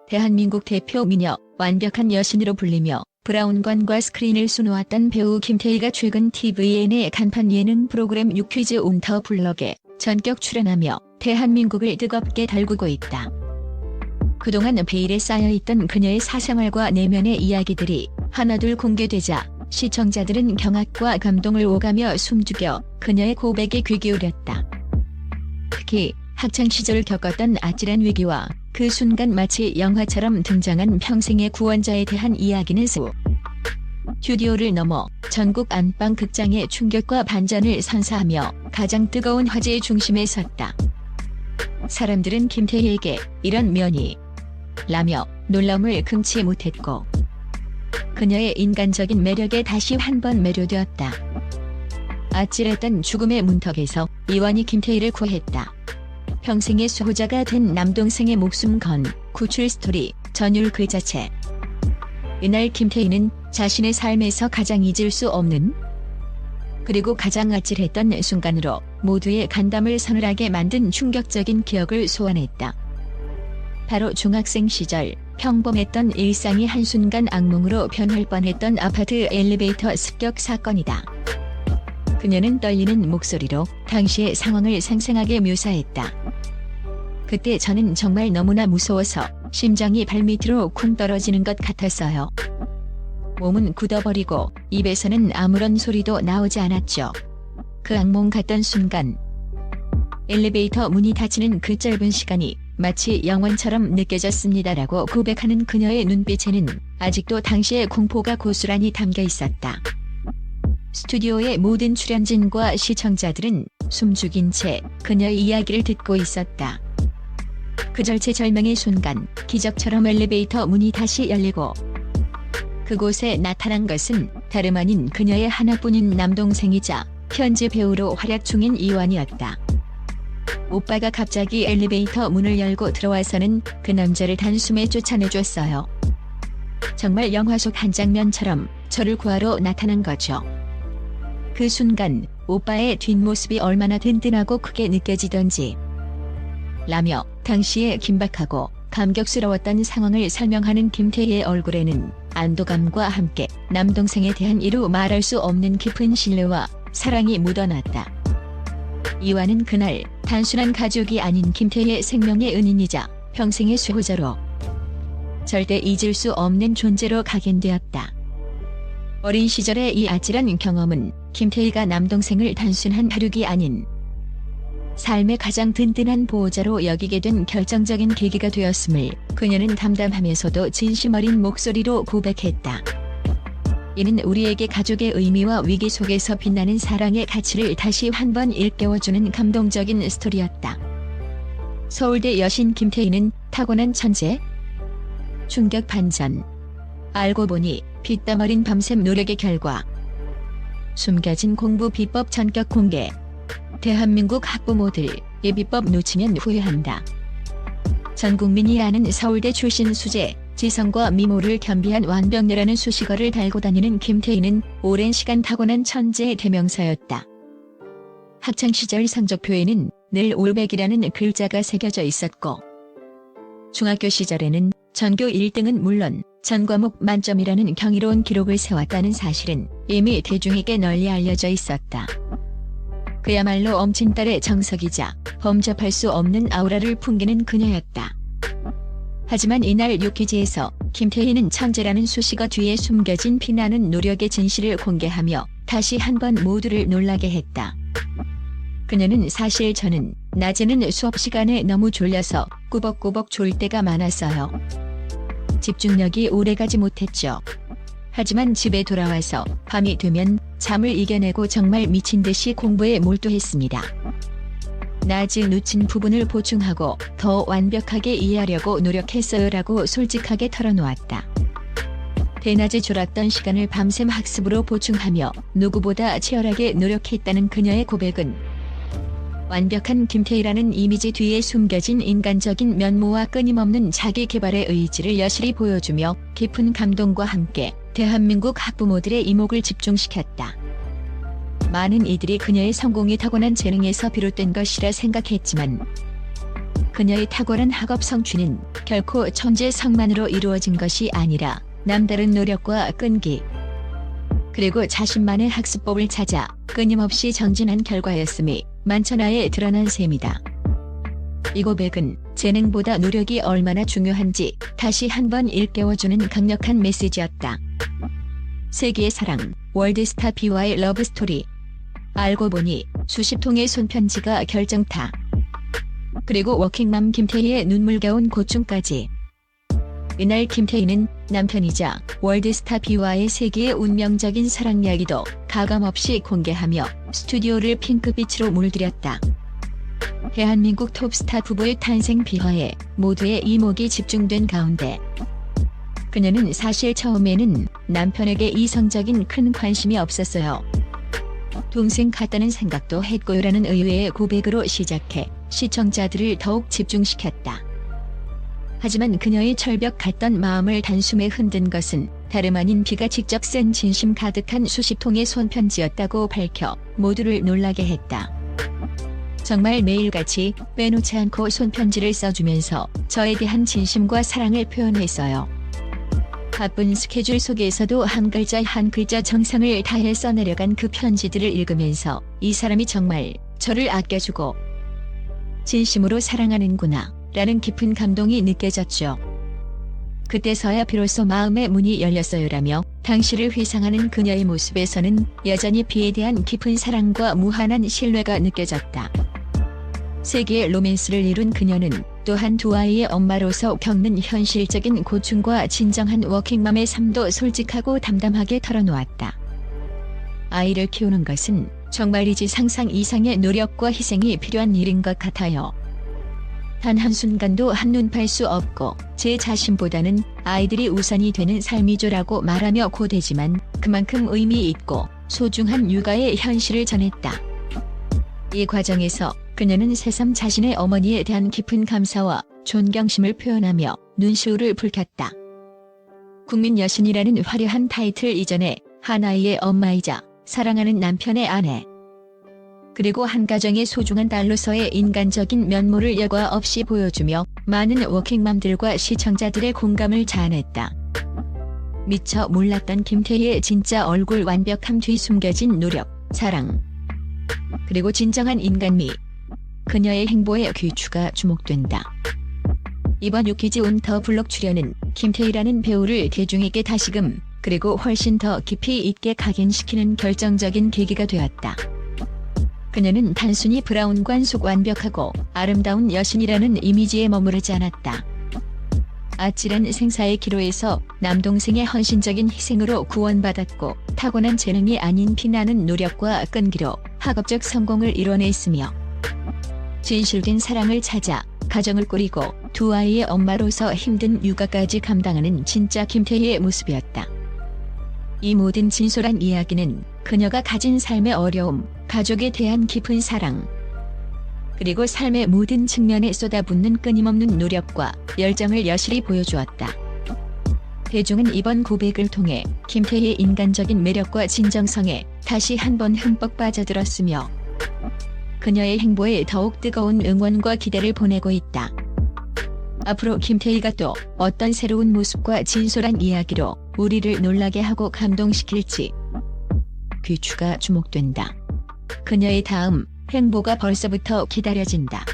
대한민국 대표 미녀, 완벽한 여신으로 불리며 브라운관과 스크린을 수놓았던 배우 김태희가 최근 tvN의 간판 예능 프로그램 유퀴즈 온 더 블럭에 전격 출연하며 대한민국을 뜨겁게 달구고 있다. 그동안 베일에 쌓여있던 그녀의 사생활과 내면의 이야기들이 하나둘 공개되자 시청자들은 경악과 감동을 오가며 숨죽여 그녀의 고백에 귀 기울였다. 특히 학창시절 겪었던 아찔한 위기와 그 순간 마치 영화처럼 등장한 평생의 구원자에 대한 이야기는 스튜디오를 넘어 전국 안방 극장의 충격과 반전을 선사하며 가장 뜨거운 화제의 중심에 섰다. 사람들은 김태희에게 이런 면이 라며 놀라움을 금치 못했고 그녀의 인간적인 매력에 다시 한번 매료되었다. 아찔했던 죽음의 문턱에서 이완이 김태희를 구했다. 평생의 수호자가 된 남동생의 목숨 건 구출 스토리 전율 그 자체. 이날 김태희는 자신의 삶에서 가장 잊을 수 없는 그리고 가장 아찔했던 순간으로 모두의 간담을 서늘하게 만든 충격적인 기억을 소환했다. 바로 중학생 시절 평범했던 일상이 한순간 악몽으로 변할 뻔했던 아파트 엘리베이터 습격 사건이다. 그녀는 떨리는 목소리로 당시의 상황을 생생하게 묘사했다. 그때 저는 정말 너무나 무서워서 심장이 발밑으로 쿵 떨어지는 것 같았어요. 몸은 굳어버리고 입에서는 아무런 소리도 나오지 않았죠. 그 악몽 같던 순간 엘리베이터 문이 닫히는 그 짧은 시간이 마치 영원처럼 느껴졌습니다라고 고백하는 그녀의 눈빛에는 아직도 당시의 공포가 고스란히 담겨 있었다. 스튜디오의 모든 출연진과 시청자들은 숨죽인 채 그녀의 이야기를 듣고 있었다. 그 절체절명의 순간 기적처럼 엘리베이터 문이 다시 열리고 그곳에 나타난 것은 다름 아닌 그녀의 하나뿐인 남동생이자 현재 배우로 활약 중인 이완이었다. 오빠가 갑자기 엘리베이터 문을 열고 들어와서는 그 남자를 단숨에 쫓아내줬어요. 정말 영화 속 한 장면처럼 저를 구하러 나타난 거죠. 그 순간 오빠의 뒷모습이 얼마나 든든하고 크게 느껴지던지 라며 당시에 긴박하고 감격스러웠던 상황을 설명하는 김태희의 얼굴에는 안도감과 함께 남동생에 대한 이루 말할 수 없는 깊은 신뢰와 사랑이 묻어났다. 이완은 그날 단순한 가족이 아닌 김태희의 생명의 은인이자 평생의 수호자로 절대 잊을 수 없는 존재로 각인되었다. 어린 시절의 이 아찔한 경험은 김태희가 남동생을 단순한 다육이 아닌 삶의 가장 든든한 보호자로 여기게 된 결정적인 계기가 되었음을 그녀는 담담하면서도 진심 어린 목소리로 고백했다. 이는 우리에게 가족의 의미와 위기 속에서 빛나는 사랑의 가치를 다시 한번 일깨워주는 감동적인 스토리였다. 서울대 여신 김태희는 타고난 천재? 충격 반전. 알고 보니 피땀 어린 밤샘 노력의 결과. 숨겨진 공부 비법 전격 공개. 대한민국 학부모들 이 비법 놓치면 후회한다. 전 국민이 아는 서울대 출신 수재, 지성과 미모를 겸비한 완벽녀라는 수식어를 달고 다니는 김태희는 오랜 시간 타고난 천재의 대명사였다. 학창시절 성적표에는 늘 올백이라는 글자가 새겨져 있었고 중학교 시절에는 전교 1등은 물론 전 과목 만점이라는 경이로운 기록을 세웠다는 사실은 이미 대중에게 널리 알려져 있었다. 그야말로 엄친딸의 정석이자 범접할 수 없는 아우라를 풍기는 그녀였다. 하지만 이날 유퀴즈에서 김태희는 천재라는 수식어 뒤에 숨겨진 피나는 노력의 진실을 공개하며 다시 한번 모두를 놀라게 했다. 그녀는 사실 저는 낮에는 수업 시간에 너무 졸려서 꾸벅꾸벅 졸 때가 많았어요. 집중력이 오래가지 못했죠. 하지만 집에 돌아와서 밤이 되면 잠을 이겨내고 정말 미친 듯이 공부에 몰두했습니다. 낮에 놓친 부분을 보충하고 더 완벽하게 이해하려고 노력했어요라고 솔직하게 털어놓았다. 대낮에 졸았던 시간을 밤샘 학습으로 보충하며 누구보다 치열하게 노력했다는 그녀의 고백은 완벽한 김태희라는 이미지 뒤에 숨겨진 인간적인 면모와 끊임없는 자기 개발의 의지를 여실히 보여주며 깊은 감동과 함께 대한민국 학부모들의 이목을 집중시켰다. 많은 이들이 그녀의 성공이 타고난 재능에서 비롯된 것이라 생각했지만 그녀의 탁월한 학업 성취는 결코 천재 성만으로 이루어진 것이 아니라 남다른 노력과 끈기, 그리고 자신만의 학습법을 찾아 끊임없이 정진한 결과였음이 만천하에 드러난 셈이다. 이 고백은 재능보다 노력이 얼마나 중요한지 다시 한번 일깨워주는 강력한 메시지였다. 세기의 사랑, 월드스타 B와의 러브스토리. 알고 보니 수십 통의 손편지가 결정타. 그리고 워킹맘 김태희의 눈물겨운 고충까지. 이날 김태희는 남편이자 월드스타 B와의 세기의 운명적인 사랑 이야기도 가감없이 공개하며 스튜디오를 핑크빛으로 물들였다. 대한민국 톱스타 부부의 탄생 비화에 모두의 이목이 집중된 가운데 그녀는 사실 처음에는 남편에게 이성적인 큰 관심이 없었어요. 동생 같다는 생각도 했고요라는 의외의 고백으로 시작해 시청자들을 더욱 집중시켰다. 하지만 그녀의 철벽 같던 마음을 단숨에 흔든 것은 다름 아닌 비가 직접 쓴 진심 가득한 수십 통의 손편지였다고 밝혀 모두를 놀라게 했다. 정말 매일같이 빼놓지 않고 손편지를 써주면서 저에 대한 진심과 사랑을 표현했어요. 바쁜 스케줄 속에서도 한 글자 한 글자 정성을 다해 써내려간 그 편지들을 읽으면서 이 사람이 정말 저를 아껴주고 진심으로 사랑하는구나 라는 깊은 감동이 느껴졌죠. 그때서야 비로소 마음의 문이 열렸어요라며 당시를 회상하는 그녀의 모습에서는 여전히 비에 대한 깊은 사랑과 무한한 신뢰가 느껴졌다. 세기의 로맨스를 이룬 그녀는 또한 두 아이의 엄마로서 겪는 현실적인 고충과 진정한 워킹맘의 삶도 솔직하고 담담하게 털어놓았다. 아이를 키우는 것은 정말이지 상상 이상의 노력과 희생이 필요한 일인 것 같아요. 단 한순간도 한눈 팔 수 없고 제 자신보다는 아이들이 우선이 되는 삶이죠라고 말하며 고되지만 그만큼 의미 있고 소중한 육아의 현실을 전했다. 이 과정에서 그녀는 새삼 자신의 어머니에 대한 깊은 감사와 존경심을 표현하며 눈시울을 붉혔다. 국민 여신이라는 화려한 타이틀 이전에 한 아이의 엄마이자 사랑하는 남편의 아내, 그리고 한 가정의 소중한 딸로서의 인간적인 면모를 여과 없이 보여주며 많은 워킹맘들과 시청자들의 공감을 자아냈다. 미처 몰랐던 김태희의 진짜 얼굴, 완벽함 뒤 숨겨진 노력, 사랑, 그리고 진정한 인간미. 그녀의 행보에 귀추가 주목된다. 이번 유퀴즈 온 더 블록 출연은 김태희라는 배우를 대중에게 다시금 그리고 훨씬 더 깊이 있게 각인시키는 결정적인 계기가 되었다. 그녀는 단순히 브라운관 속 완벽하고 아름다운 여신이라는 이미지에 머무르지 않았다. 아찔한 생사의 기로에서 남동생의 헌신적인 희생으로 구원받았고 타고난 재능이 아닌 피나는 노력과 끈기로 학업적 성공을 이뤄냈으며 진실된 사랑을 찾아 가정을 꾸리고 두 아이의 엄마로서 힘든 육아까지 감당하는 진짜 김태희의 모습이었다. 이 모든 진솔한 이야기는 그녀가 가진 삶의 어려움, 가족에 대한 깊은 사랑, 그리고 삶의 모든 측면에 쏟아붓는 끊임없는 노력과 열정을 여실히 보여주었다. 대중은 이번 고백을 통해 김태희의 인간적인 매력과 진정성에 다시 한번 흠뻑 빠져들었으며 그녀의 행보에 더욱 뜨거운 응원과 기대를 보내고 있다. 앞으로 김태희가 또 어떤 새로운 모습과 진솔한 이야기로 우리를 놀라게 하고 감동시킬지 귀추가 주목된다. 그녀의 다음 행보가 벌써부터 기다려진다.